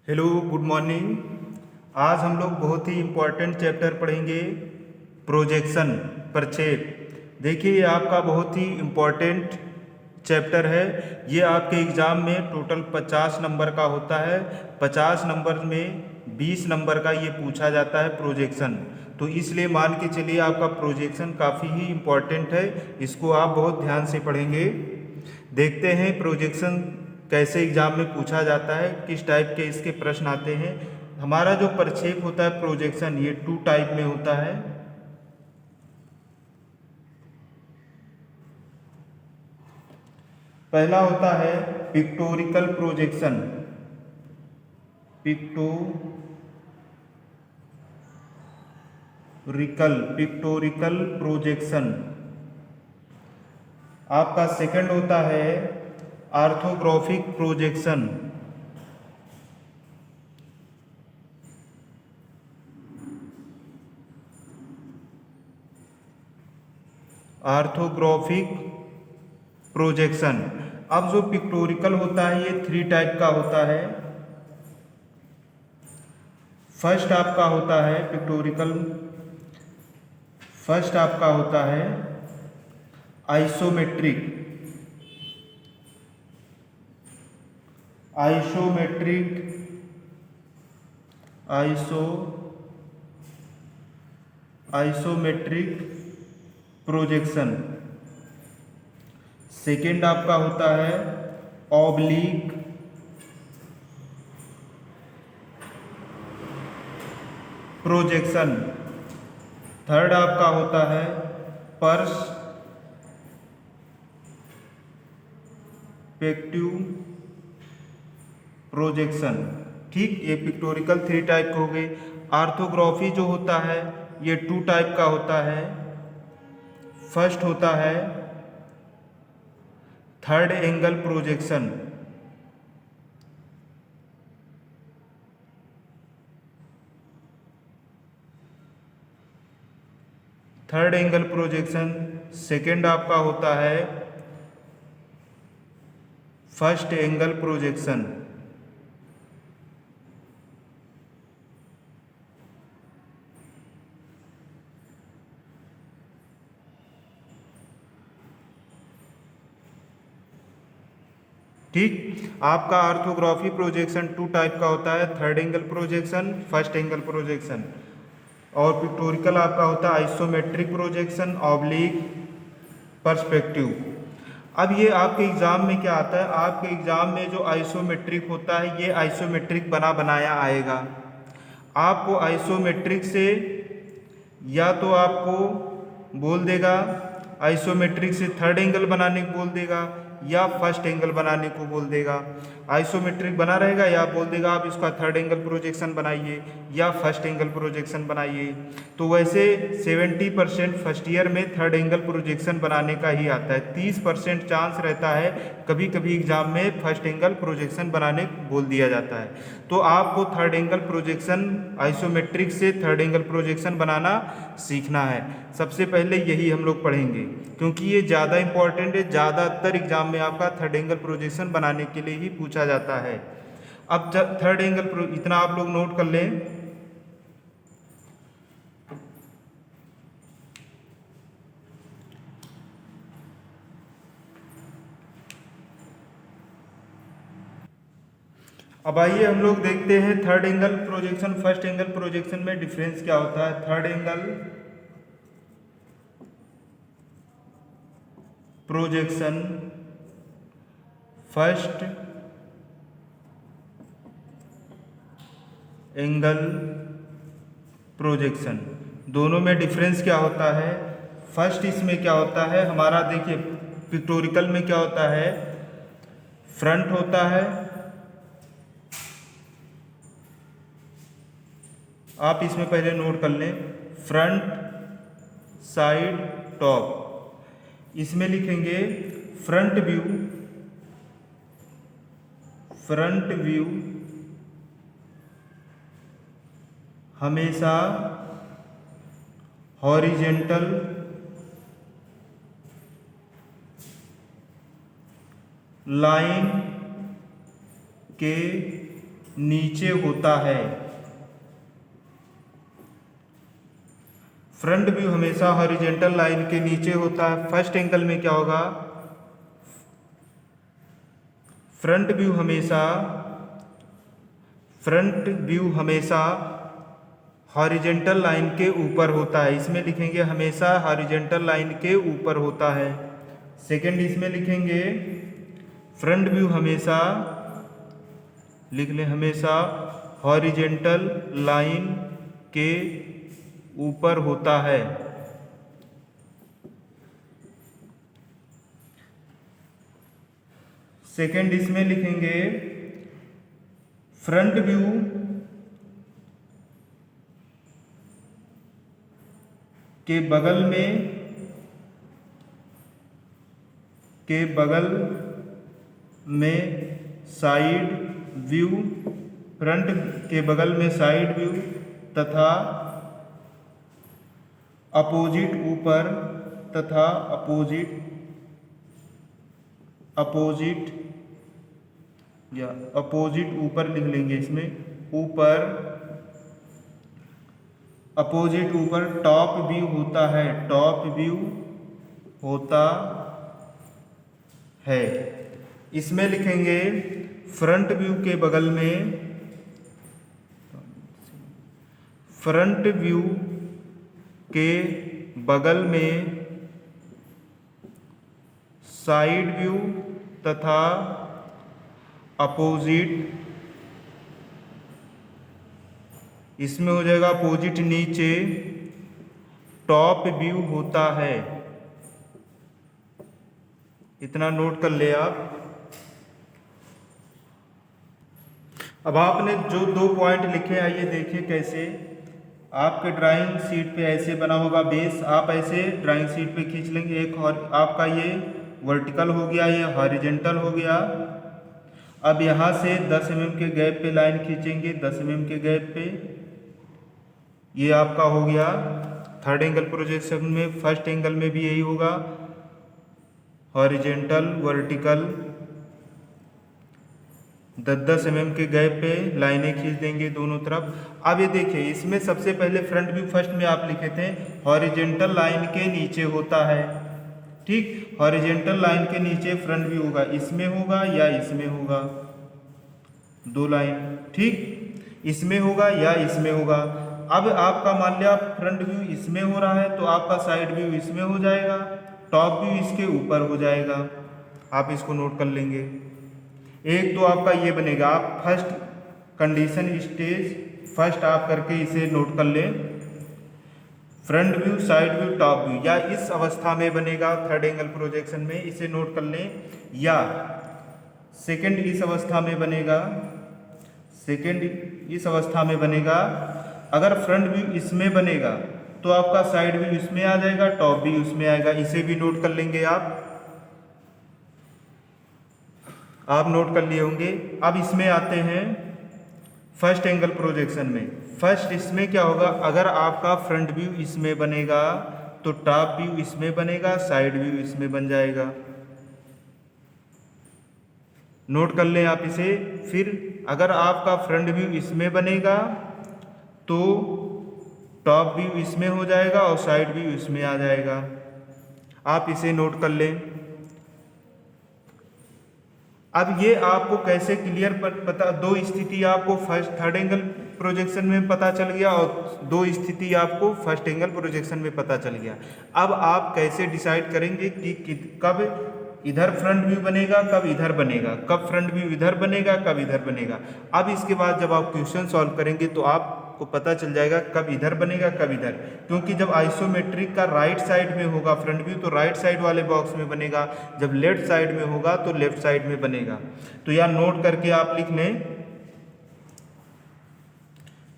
Hello, good morning. आज हम लोग बहुत ही इम्पोर्टेंट चैप्टर पढ़ेंगे, प्रोजेक्शन, प्रक्षेप। देखिए, ये आपका बहुत ही इम्पोर्टेंट चैप्टर है। ये आपके एग्ज़ाम में टोटल 50 नंबर का होता है। 50 नंबर में 20 नंबर का ये पूछा जाता है प्रोजेक्शन। तो इसलिए मान के चलिए आपका प्रोजेक्शन काफ़ी ही इम्पोर्टेंट है। इसको आप बहुत ध्यान से पढ़ेंगे। देखते हैं प्रोजेक्शन कैसे एग्जाम में पूछा जाता है, किस टाइप के इसके प्रश्न आते हैं। हमारा जो प्रक्षेप होता है प्रोजेक्शन, ये 2 टाइप में होता है। पहला होता है पिक्टोरिकल प्रोजेक्शन। Pictorial projection. आपका सेकंड होता है ऑर्थोग्राफिक प्रोजेक्शन। Orthographic projection. अब जो पिक्टोरिकल होता है ये 3 टाइप का होता है। फर्स्ट आपका होता है पिक्टोरिकल, फर्स्ट आपका होता है isometric. Isometric iso isometric projection. Second आपका होता है ऑब्लिक प्रोजेक्शन। थर्ड आपका होता है पर्सपेक्टिव प्रोजेक्शन। ठीक, ये पिक्टोरिकल 3 टाइप के हो गए। ऑर्थोग्राफी जो होता है ये 2 टाइप का होता है। फर्स्ट होता है third angle projection. Third angle projection. Second आपका होता है फर्स्ट एंगल प्रोजेक्शन। ठीक, आपका ऑर्थोग्राफी प्रोजेक्शन 2 टाइप का होता है, third angle projection, first angle projection. और पिक्टोरिकल आपका होता है आइसोमेट्रिक प्रोजेक्शन, ऑब्लिक, पर्सपेक्टिव। अब ये आपके एग्जाम में क्या आता है, आपके एग्जाम में जो आइसोमेट्रिक होता है ये आइसोमेट्रिक बना बनाया आएगा। आपको आइसोमेट्रिक से या तो आपको बोल देगा आइसोमेट्रिक से थर्ड एंगल बनाने को बोल देगा या फर्स्ट एंगल बनाने को बोल देगा। आइसोमेट्रिक बना रहेगा या बोल देगा आप इसका थर्ड एंगल प्रोजेक्शन बनाइए या फर्स्ट एंगल प्रोजेक्शन बनाइए। तो वैसे 70% फर्स्ट ईयर में थर्ड एंगल प्रोजेक्शन बनाने का ही आता है। 30% चांस रहता है कभी कभी एग्जाम में फर्स्ट एंगल प्रोजेक्शन बनाने बोल दिया जाता है। तो आपको थर्ड एंगल प्रोजेक्शन, आइसोमेट्रिक से थर्ड एंगल प्रोजेक्शन बनाना सीखना है। सबसे पहले यही हम लोग पढ़ेंगे क्योंकि ये ज़्यादा इंपॉर्टेंट है। ज़्यादातर एग्जाम में आपका थर्ड एंगल प्रोजेक्शन बनाने के लिए ही पूछा जाता है। अब जब थर्ड एंगल, इतना आप लोग नोट कर लें। अब आइए हम लोग देखते हैं third angle projection first angle projection में डिफरेंस क्या होता है। Third angle projection, first angle projection, दोनों में डिफरेंस क्या होता है। फर्स्ट इसमें क्या होता है हमारा, देखिए पिक्टोरिकल में क्या होता है, फ्रंट होता है, आप इसमें पहले नोट कर लें, फ्रंट, साइड, टॉप। इसमें लिखेंगे फ्रंट व्यू, फ्रंट व्यू हमेशा हॉरिजेंटल लाइन के नीचे होता है। फ्रंट व्यू हमेशा हॉरिजॉन्टल लाइन के नीचे होता है। फर्स्ट एंगल में क्या होगा, फ्रंट व्यू हमेशा हॉरिजॉन्टल लाइन के ऊपर होता है। इसमें लिखेंगे हमेशा हॉरिजॉन्टल लाइन के ऊपर होता है। सेकंड इसमें लिखेंगे फ्रंट व्यू हमेशा, लिख लें, हमेशा हॉरिजॉन्टल लाइन के ऊपर होता है। सेकंड इसमें लिखेंगे फ्रंट व्यू के बगल में साइड व्यू, फ्रंट के बगल में साइड व्यू तथा अपोजिट ऊपर तथा अपोजिट ऊपर लिख लेंगे। इसमें ऊपर, अपोजिट ऊपर टॉप व्यू होता है, टॉप व्यू होता है। इसमें लिखेंगे फ्रंट व्यू के बगल में, फ्रंट व्यू के बगल में साइड व्यू तथा अपोजिट, इसमें हो जाएगा अपोजिट नीचे टॉप व्यू होता है। इतना नोट कर ले आप। अब आपने जो 2 पॉइंट लिखे, आइए देखिए कैसे। आपके ड्राइंग शीट पे ऐसे बना होगा बेस, आप ऐसे ड्राइंग शीट पे खींच लेंगे। एक और आपका ये वर्टिकल हो गया, ये हॉरिजॉन्टल हो गया। अब यहाँ से 10 mm के गैप पे लाइन खींचेंगे, 10 mm के गैप पे। ये आपका हो गया थर्ड एंगल प्रोजेक्शन में। फर्स्ट एंगल में भी यही होगा, हॉरिजॉन्टल वर्टिकल 10-10 mm के गैप पे लाइनें खींच देंगे दोनों तरफ। अब ये देखिए, इसमें सबसे पहले फ्रंट व्यू फर्स्ट में आप लिखे थे हॉरिजॉन्टल लाइन के नीचे होता है। ठीक, हॉरिजॉन्टल लाइन के नीचे फ्रंट व्यू होगा, इसमें होगा या इसमें होगा, 2 लाइन। ठीक, इसमें होगा या इसमें होगा। अब आपका मान लिया फ्रंट व्यू इसमें हो रहा है तो आपका साइड व्यू इसमें हो जाएगा, टॉप व्यू इसके ऊपर हो जाएगा। आप इसको नोट कर लेंगे। एक तो आपका ये बनेगा, आप फर्स्ट कंडीशन स्टेज फर्स्ट आप करके इसे नोट कर लें, front view, side view, top view, या इस अवस्था में बनेगा थर्ड एंगल प्रोजेक्शन में, इसे नोट कर लें। या सेकंड इस अवस्था में बनेगा, सेकंड इस अवस्था में बनेगा। अगर फ्रंट व्यू इसमें बनेगा तो आपका साइड व्यू इसमें आ जाएगा, टॉप व्यू इसमें आएगा। इसे भी नोट कर लेंगे आप नोट कर लिए होंगे। अब इसमें आते हैं फर्स्ट एंगल प्रोजेक्शन में। फर्स्ट इसमें क्या होगा, अगर आपका फ्रंट व्यू इसमें बनेगा तो टॉप व्यू इसमें बनेगा, साइड व्यू इसमें बन जाएगा। नोट कर लें आप इसे। फिर अगर आपका फ्रंट व्यू इसमें बनेगा तो टॉप व्यू इसमें हो जाएगा और साइड व्यू इसमें आ जाएगा। आप इसे नोट कर लें। अब ये आपको कैसे क्लियर पता, 2 स्थिति आपको फर्स्ट थर्ड एंगल प्रोजेक्शन में पता चल गया और 2 स्थिति आपको फर्स्ट एंगल प्रोजेक्शन में पता चल गया। अब आप कैसे डिसाइड करेंगे कि कब इधर फ्रंट व्यू बनेगा, कब इधर बनेगा, कब फ्रंट व्यू इधर बनेगा, कब इधर बनेगा। अब इसके बाद जब आप क्वेश्चन सॉल्व करेंगे तो आपको पता चल जाएगा कब इधर बनेगा, कब इधर। क्योंकि जब आइसोमेट्रिक का राइट साइड में होगा फ्रंट व्यू तो राइट साइड वाले बॉक्स में बनेगा, जब लेफ्ट साइड में होगा तो लेफ्ट साइड में बनेगा। तो यह नोट करके आप लिख लें,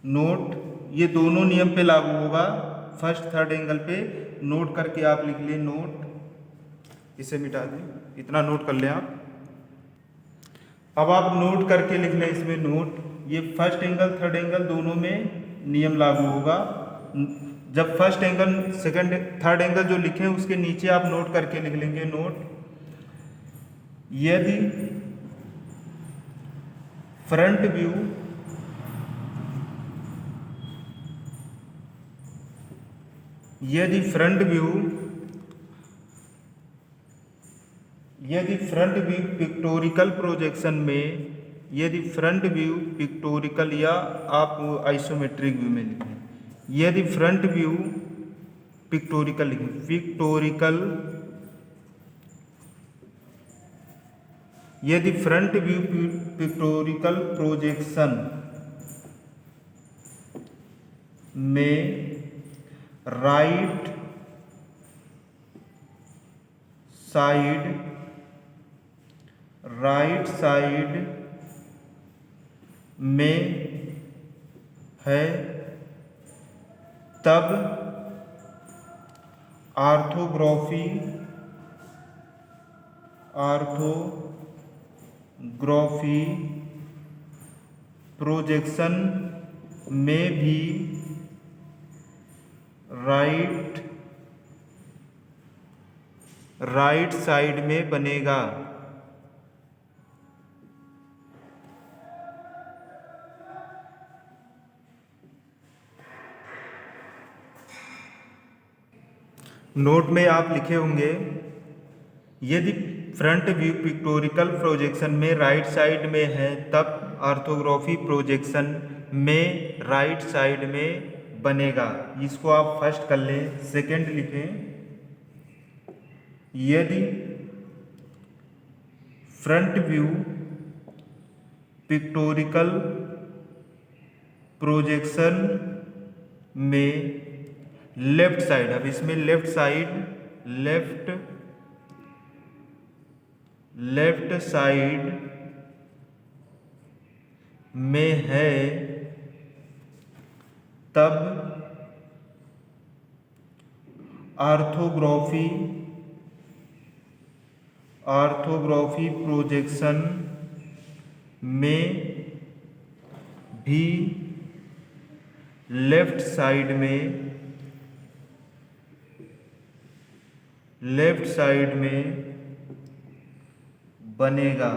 नोट, ये दोनों नियम पे लागू होगा, फर्स्ट थर्ड एंगल पे। नोट करके आप लिख लें, नोट, इसे मिटा दें, इतना नोट कर लें आप। अब आप नोट करके लिख लें इसमें नोट, ये फर्स्ट एंगल थर्ड एंगल दोनों में नियम लागू होगा। जब first angle second third angle जो लिखे उसके नीचे आप नोट करके लिख लेंगे, नोट, यदि फ्रंट व्यू यदि फ्रंट व्यू पिक्टोरिकल प्रोजेक्शन में, यदि फ्रंट व्यू पिक्टोरिकल, या आप आइसोमेट्रिक व्यू में लिखें, यदि फ्रंट व्यू पिक्टोरिकल लिखें, यदि फ्रंट व्यू पिक्टोरिकल प्रोजेक्शन में राइट साइड में है, तब ऑर्थोग्राफी प्रोजेक्शन में भी राइट साइड में बनेगा। नोट में आप लिखे होंगे, यदि फ्रंट व्यू पिक्टोरिकल प्रोजेक्शन में राइट साइड में है, तब ऑर्थोग्राफी प्रोजेक्शन में राइट साइड में बनेगा। इसको आप फर्स्ट कर लें। सेकंड लिखें, यदि फ्रंट व्यू पिक्टोरिकल प्रोजेक्शन में लेफ्ट साइड, अब इसमें लेफ्ट साइड में है, तब ऑर्थोग्राफी प्रोजेक्शन में भी लेफ्ट साइड में बनेगा।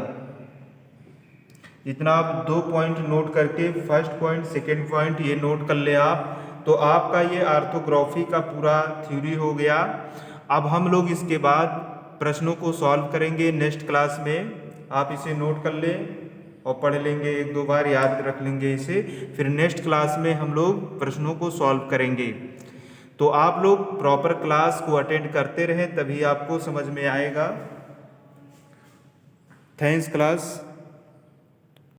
इतना आप 2 पॉइंट नोट करके, फर्स्ट पॉइंट सेकंड पॉइंट ये नोट कर ले आप, तो आपका ये ऑर्थोग्राफी का पूरा थ्योरी हो गया। अब हम लोग इसके बाद प्रश्नों को सॉल्व करेंगे नेक्स्ट क्लास में। आप इसे नोट कर लें और पढ़ लेंगे, 1-2 बार याद रख लेंगे इसे, फिर नेक्स्ट क्लास में हम लोग प्रश्नों को सॉल्व करेंगे। तो आप लोग प्रॉपर क्लास को अटेंड करते रहें, तभी आपको समझ में आएगा। Thanks class.